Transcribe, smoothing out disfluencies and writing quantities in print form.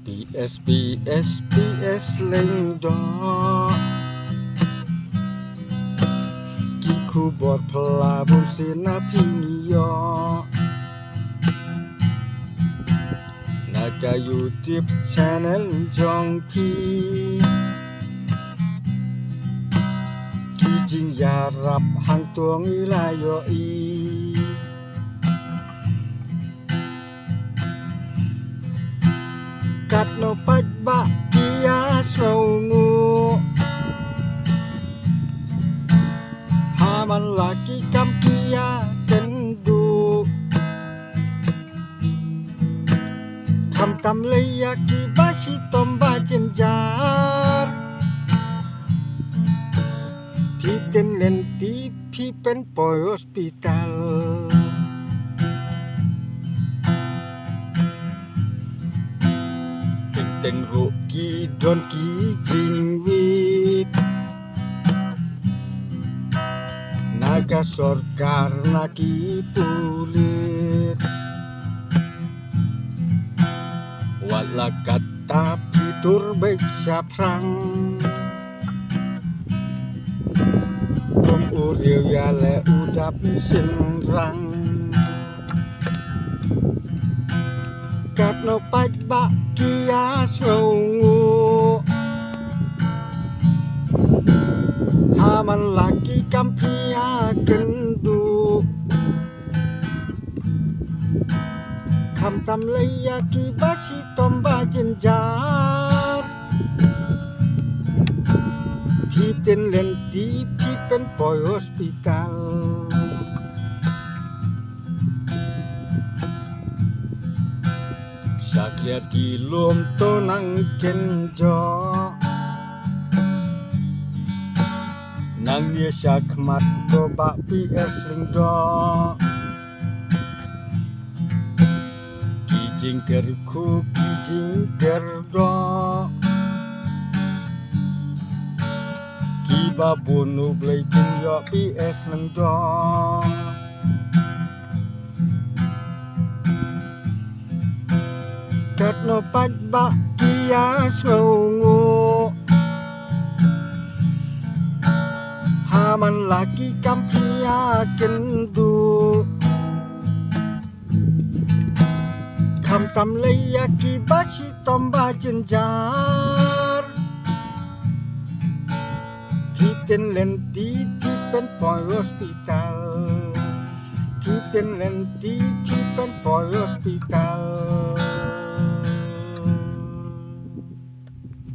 PS lên đó Ki khu bọt phla buồn xin na phi ni yo Naga YouTube channel jong ki Ki jing ya rap hang tuang ila yo i Kat no pach ba kia snow ngu Haman laki kam kia kendu Kam tam leya ki bashi tomba jenjar Pi ten lenti pi pen poi hospital Tên rộ kỳ đón ký trình vít Naga sorkar naki pulit Wala kata pitur besya prang Om uriu yale udap sinrang Kat no pach ba kia snow ngu Haman laki kampia kendu Kam tam leya ki bashi tomba jenjar Pi ten lenti pi pen poi hospital Sakliat ki lom to nang kenjo Nang dia syakmat to bak PS lingdo Ki jing kerku ki jing kerdo Ki babunu blai pin yo PS lingdo Kat no pach ba kia snow ngu Haman laki kampia kendu Kam tam leya ki bashi tomba jenjar Pi ten lenti pi pen poi hospital Pi ten lenti pi pen poi hospital